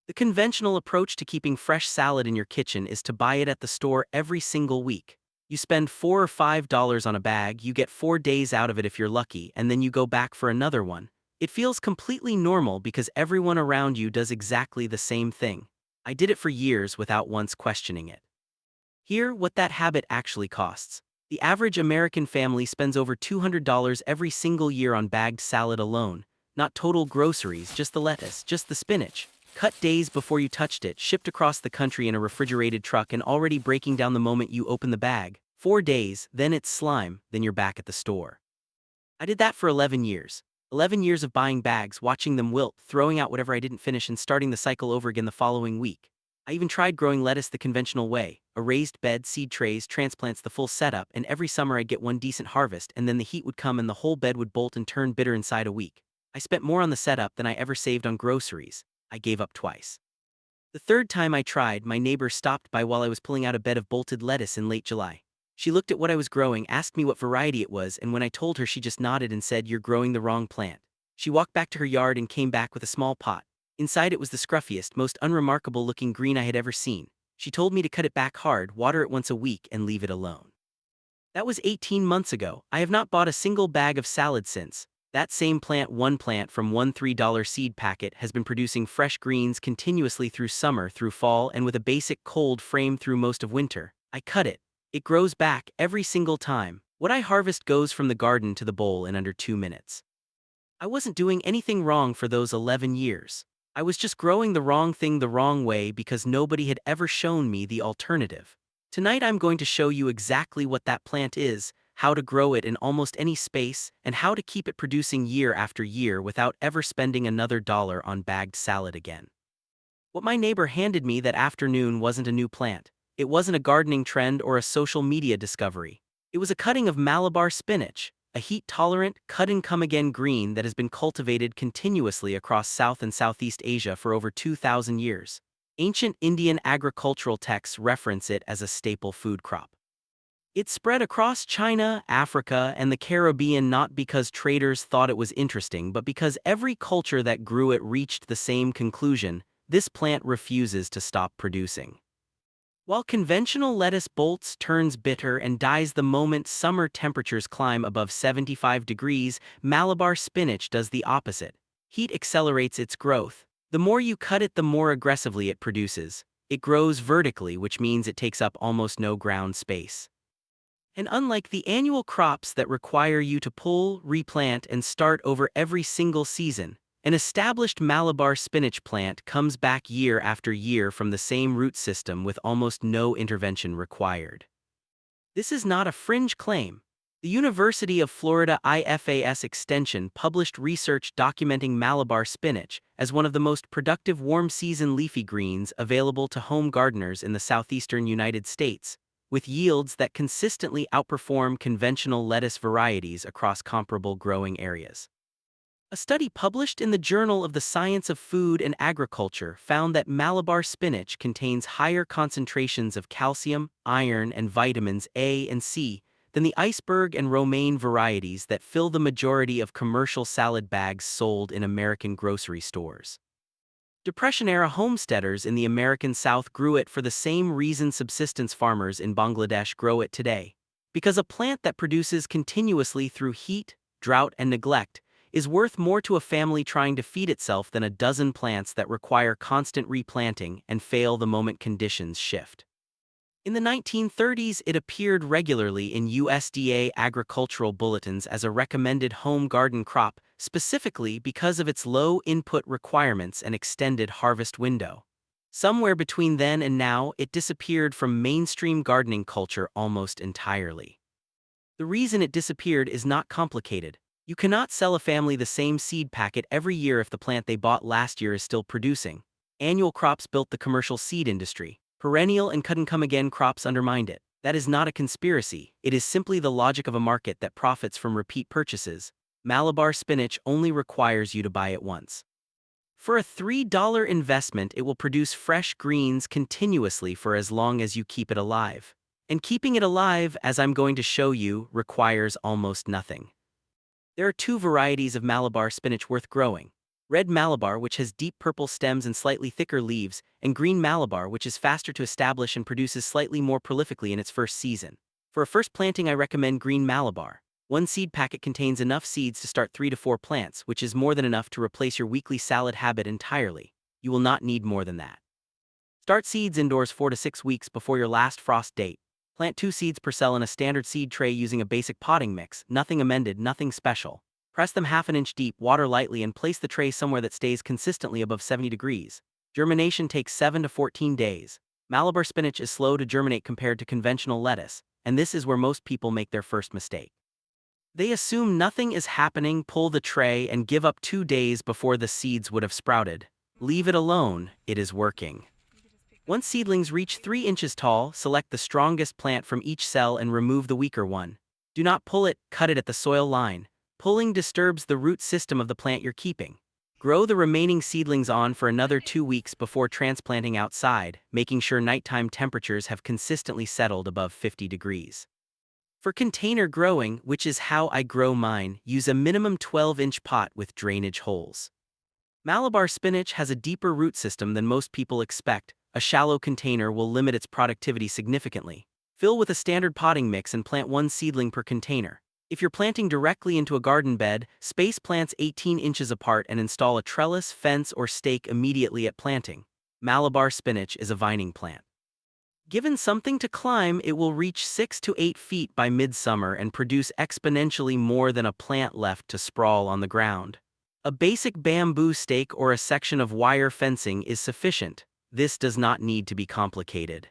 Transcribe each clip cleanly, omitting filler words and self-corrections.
The conventional approach to keeping fresh salad in your kitchen is to buy it at the store every single week. You spend $4 or $5 on a bag, you get 4 days out of it if you're lucky, and then you go back for another one. It feels completely normal because everyone around you does exactly the same thing. I did it for years without once questioning it. Here, what that habit actually costs. The average American family spends over $200 every single year on bagged salad alone. Not total groceries, just the lettuce, just the spinach. Cut days before you touched it, shipped across the country in a refrigerated truck and already breaking down the moment you open the bag. 4 days, then it's slime, then you're back at the store. I did that for 11 years. 11 years of buying bags, watching them wilt, throwing out whatever I didn't finish and starting the cycle over again the following week. I even tried growing lettuce the conventional way, a raised bed, seed trays, transplants, the full setup, and every summer I'd get one decent harvest and then the heat would come and the whole bed would bolt and turn bitter inside a week. I spent more on the setup than I ever saved on groceries. I gave up twice. The third time I tried, my neighbor stopped by while I was pulling out a bed of bolted lettuce in late July. She looked at what I was growing, asked me what variety it was, and when I told her, she just nodded and said, "You're growing the wrong plant." She walked back to her yard and came back with a small pot. Inside it was the scruffiest, most unremarkable-looking green I had ever seen. She told me to cut it back hard, water it once a week, and leave it alone. That was 18 months ago. I have not bought a single bag of salad since. That same plant, one plant from one $3 seed packet, has been producing fresh greens continuously through summer, through fall, and with a basic cold frame through most of winter. I cut it. It grows back every single time. What I harvest goes from the garden to the bowl in under 2 minutes. I wasn't doing anything wrong for those 11 years. I was just growing the wrong thing the wrong way because nobody had ever shown me the alternative. Tonight I'm going to show you exactly what that plant is, how to grow it in almost any space, and how to keep it producing year after year without ever spending another dollar on bagged salad again. What my neighbor handed me that afternoon wasn't a new plant. It wasn't a gardening trend or a social media discovery. It was a cutting of Malabar spinach, a heat-tolerant, cut-and-come-again green that has been cultivated continuously across South and Southeast Asia for over 2,000 years. Ancient Indian agricultural texts reference it as a staple food crop. It spread across China, Africa, and the Caribbean not because traders thought it was interesting, but because every culture that grew it reached the same conclusion: this plant refuses to stop producing. While conventional lettuce bolts, turns bitter, and dies the moment summer temperatures climb above 75 degrees, Malabar spinach does the opposite. Heat accelerates its growth. The more you cut it, the more aggressively it produces. It grows vertically, which means it takes up almost no ground space. And unlike the annual crops that require you to pull, replant, and start over every single season, an established Malabar spinach plant comes back year after year from the same root system with almost no intervention required. This is not a fringe claim. The University of Florida IFAS Extension published research documenting Malabar spinach as one of the most productive warm-season leafy greens available to home gardeners in the southeastern United States, with yields that consistently outperform conventional lettuce varieties across comparable growing areas. A study published in the Journal of the Science of Food and Agriculture found that Malabar spinach contains higher concentrations of calcium, iron, and vitamins A and C than the iceberg and romaine varieties that fill the majority of commercial salad bags sold in American grocery stores. Depression-era homesteaders in the American South grew it for the same reason subsistence farmers in Bangladesh grow it today. Because a plant that produces continuously through heat, drought, and neglect is worth more to a family trying to feed itself than a dozen plants that require constant replanting and fail the moment conditions shift. In the 1930s, it appeared regularly in USDA agricultural bulletins as a recommended home garden crop, specifically because of its low input requirements and extended harvest window. Somewhere between then and now, it disappeared from mainstream gardening culture almost entirely. The reason it disappeared is not complicated. You cannot sell a family the same seed packet every year if the plant they bought last year is still producing. Annual crops built the commercial seed industry. Perennial and cut-and-come-again crops undermined it. That is not a conspiracy. It is simply the logic of a market that profits from repeat purchases. Malabar spinach only requires you to buy it once. For a $3 investment, it will produce fresh greens continuously for as long as you keep it alive. And keeping it alive, as I'm going to show you, requires almost nothing. There are two varieties of Malabar spinach worth growing. Red Malabar, which has deep purple stems and slightly thicker leaves, and green Malabar, which is faster to establish and produces slightly more prolifically in its first season. For a first planting, I recommend green Malabar. One seed packet contains enough seeds to start 3 to 4 plants, which is more than enough to replace your weekly salad habit entirely. You will not need more than that. Start seeds indoors 4 to 6 weeks before your last frost date. Plant 2 seeds per cell in a standard seed tray using a basic potting mix, nothing amended, nothing special. Press them half an inch deep, water lightly, and place the tray somewhere that stays consistently above 70 degrees. Germination takes 7 to 14 days. Malabar spinach is slow to germinate compared to conventional lettuce, and this is where most people make their first mistake. They assume nothing is happening, pull the tray, and give up 2 days before the seeds would have sprouted. Leave it alone, it is working. Once seedlings reach 3 inches tall, select the strongest plant from each cell and remove the weaker one. Do not pull it, cut it at the soil line. Pulling disturbs the root system of the plant you're keeping. Grow the remaining seedlings on for another 2 weeks before transplanting outside, making sure nighttime temperatures have consistently settled above 50 degrees. For container growing, which is how I grow mine, use a minimum 12-inch pot with drainage holes. Malabar spinach has a deeper root system than most people expect. A shallow container will limit its productivity significantly. Fill with a standard potting mix and plant 1 seedling per container. If you're planting directly into a garden bed, space plants 18 inches apart and install a trellis, fence, or stake immediately at planting. Malabar spinach is a vining plant. Given something to climb, it will reach 6 to 8 feet by midsummer and produce exponentially more than a plant left to sprawl on the ground. A basic bamboo stake or a section of wire fencing is sufficient. This does not need to be complicated.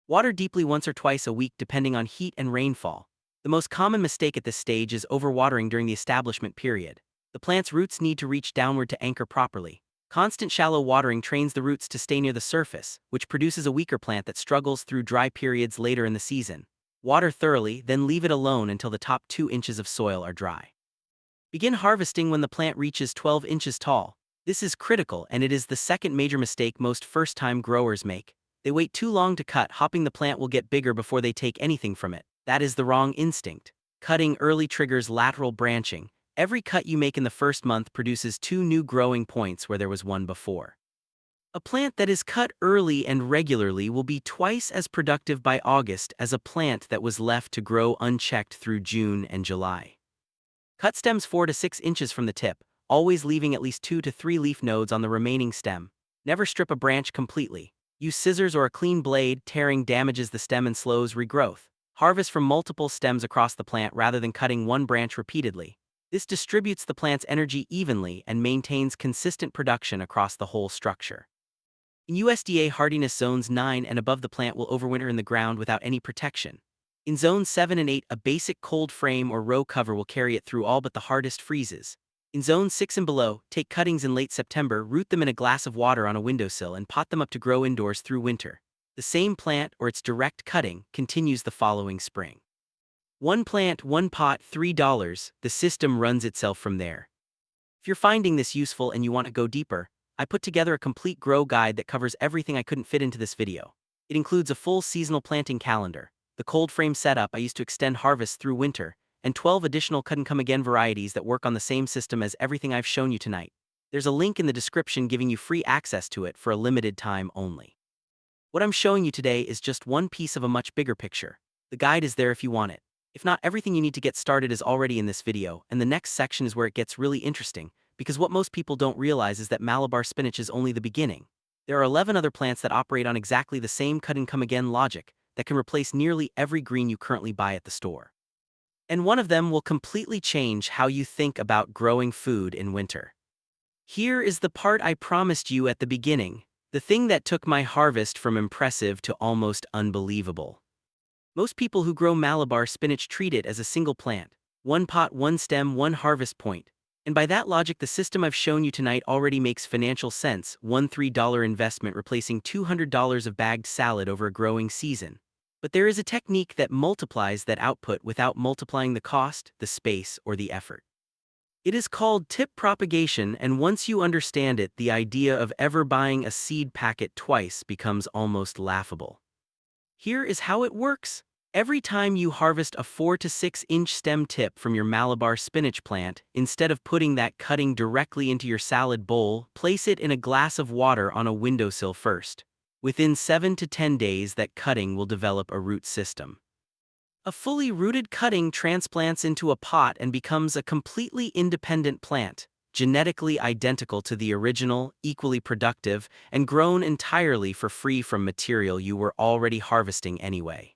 Water deeply once or twice a week depending on heat and rainfall. The most common mistake at this stage is overwatering during the establishment period. The plant's roots need to reach downward to anchor properly. Constant shallow watering trains the roots to stay near the surface, which produces a weaker plant that struggles through dry periods later in the season. Water thoroughly, then leave it alone until the top 2 inches of soil are dry. Begin harvesting when the plant reaches 12 inches tall. This is critical, and it is the second major mistake most first-time growers make. They wait too long to cut, hoping the plant will get bigger before they take anything from it. That is the wrong instinct. Cutting early triggers lateral branching. Every cut you make in the first month produces 2 new growing points where there was 1 before. A plant that is cut early and regularly will be twice as productive by August as a plant that was left to grow unchecked through June and July. Cut stems 4 to 6 inches from the tip, always leaving at least 2 to 3 leaf nodes on the remaining stem. Never strip a branch completely. Use scissors or a clean blade. Tearing damages the stem and slows regrowth. Harvest from multiple stems across the plant rather than cutting one branch repeatedly. This distributes the plant's energy evenly and maintains consistent production across the whole structure. In USDA hardiness zones 9 and above, the plant will overwinter in the ground without any protection. In zones 7 and 8, a basic cold frame or row cover will carry it through all but the hardest freezes. In zones 6 and below, take cuttings in late September, root them in a glass of water on a windowsill, and pot them up to grow indoors through winter. The same plant or its direct cutting continues the following spring. 1 plant, 1 pot, $3. The system runs itself from there. If you're finding this useful and you want to go deeper, I put together a complete grow guide that covers everything I couldn't fit into this video. It includes a full seasonal planting calendar, the cold frame setup I used to extend harvests through winter, and 12 additional cut-and-come-again varieties that work on the same system as everything I've shown you tonight. There's a link in the description giving you free access to it for a limited time only. What I'm showing you today is just one piece of a much bigger picture. The guide is there if you want it. If not, everything you need to get started is already in this video, and the next section is where it gets really interesting, because what most people don't realize is that Malabar spinach is only the beginning. There are 11 other plants that operate on exactly the same cut-and-come-again logic that can replace nearly every green you currently buy at the store. And one of them will completely change how you think about growing food in winter. Here is the part I promised you at the beginning. The thing that took my harvest from impressive to almost unbelievable. Most people who grow Malabar spinach treat it as a single plant. 1 pot, 1 stem, 1 harvest point. And by that logic, the system I've shown you tonight already makes financial sense. One $3 investment replacing $200 of bagged salad over a growing season. But there is a technique that multiplies that output without multiplying the cost, the space, or the effort. It is called tip propagation, and once you understand it, the idea of ever buying a seed packet twice becomes almost laughable. Here is how it works. Every time you harvest a 4 to 6 inch stem tip from your Malabar spinach plant, instead of putting that cutting directly into your salad bowl, place it in a glass of water on a windowsill first. Within 7 to 10 days, that cutting will develop a root system. A fully rooted cutting transplants into a pot and becomes a completely independent plant, genetically identical to the original, equally productive, and grown entirely for free from material you were already harvesting anyway.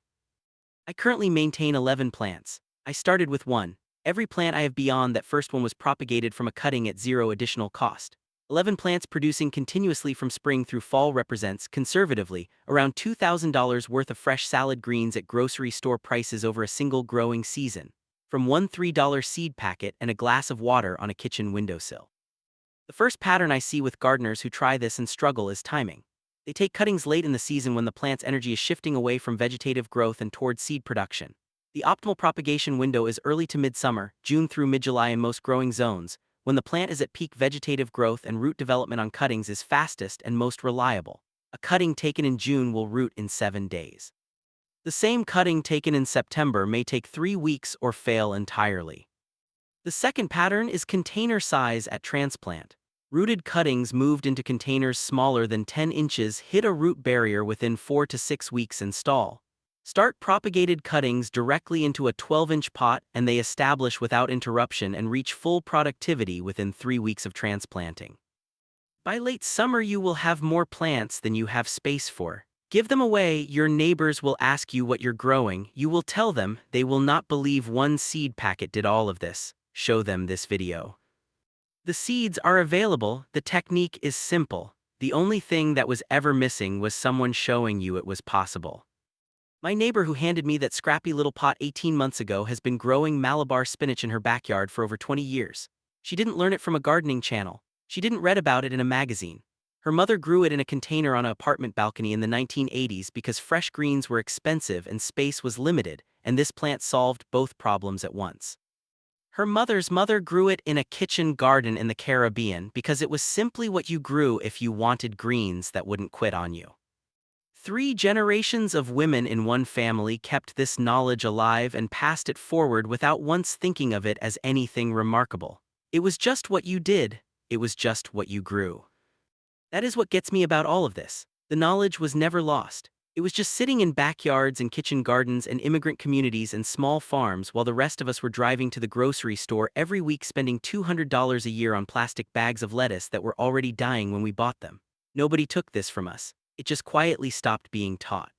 I currently maintain 11 plants. I started with one. Every plant I have beyond that first one was propagated from a cutting at zero additional cost. 11 plants producing continuously from spring through fall represents, conservatively, around $2,000 worth of fresh salad greens at grocery store prices over a single growing season, from one $3 seed packet and a glass of water on a kitchen windowsill. The first pattern I see with gardeners who try this and struggle is timing. They take cuttings late in the season when the plant's energy is shifting away from vegetative growth and towards seed production. The optimal propagation window is early to midsummer, June through mid-July in most growing zones, when the plant is at peak vegetative growth and root development on cuttings is fastest and most reliable. A cutting taken in June will root in 7 days. The same cutting taken in September may take 3 weeks or fail entirely. The second pattern is container size at transplant. Rooted cuttings moved into containers smaller than 10 inches hit a root barrier within 4 to 6 weeks install. Start propagated cuttings directly into a 12-inch pot and they establish without interruption and reach full productivity within 3 weeks of transplanting. By late summer you will have more plants than you have space for. Give them away, your neighbors will ask you what you're growing, you will tell them, they will not believe one seed packet did all of this. Show them this video. The seeds are available, the technique is simple. The only thing that was ever missing was someone showing you it was possible. My neighbor who handed me that scrappy little pot 18 months ago has been growing Malabar spinach in her backyard for over 20 years. She didn't learn it from a gardening channel. She didn't read about it in a magazine. Her mother grew it in a container on an apartment balcony in the 1980s because fresh greens were expensive and space was limited, and this plant solved both problems at once. Her mother's mother grew it in a kitchen garden in the Caribbean because it was simply what you grew if you wanted greens that wouldn't quit on you. 3 generations of women in one family kept this knowledge alive and passed it forward without once thinking of it as anything remarkable. It was just what you did, it was just what you grew. That is what gets me about all of this. The knowledge was never lost. It was just sitting in backyards and kitchen gardens and immigrant communities and small farms while the rest of us were driving to the grocery store every week spending $200 a year on plastic bags of lettuce that were already dying when we bought them. Nobody took this from us. It just quietly stopped being taught.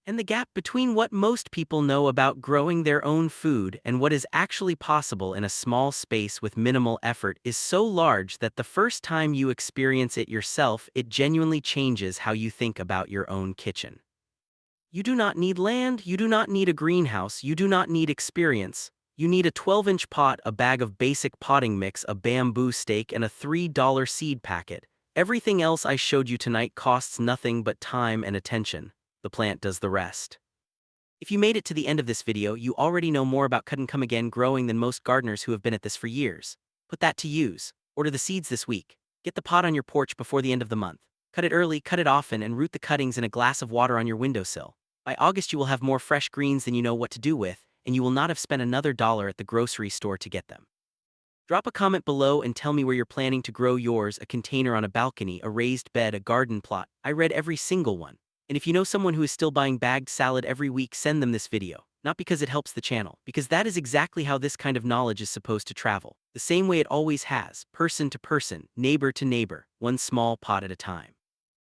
And the gap between what most people know about growing their own food and what is actually possible in a small space with minimal effort is so large that the first time you experience it yourself, it genuinely changes how you think about your own kitchen. You do not need land, you do not need a greenhouse, you do not need experience. You need a 12-inch pot, a bag of basic potting mix, a bamboo stake, and a $3 seed packet. Everything else I showed you tonight costs nothing but time and attention. The plant does the rest. If you made it to the end of this video, you already know more about cut and come again growing than most gardeners who have been at this for years. Put that to use. Order the seeds this week. Get the pot on your porch before the end of the month. Cut it early, cut it often, and root the cuttings in a glass of water on your windowsill. By August you will have more fresh greens than you know what to do with, and you will not have spent another dollar at the grocery store to get them. Drop a comment below and tell me where you're planning to grow yours, a container on a balcony, a raised bed, a garden plot. I read every single one. And if you know someone who is still buying bagged salad every week, send them this video. Not because it helps the channel, because that is exactly how this kind of knowledge is supposed to travel. The same way it always has, person to person, neighbor to neighbor, one small pot at a time.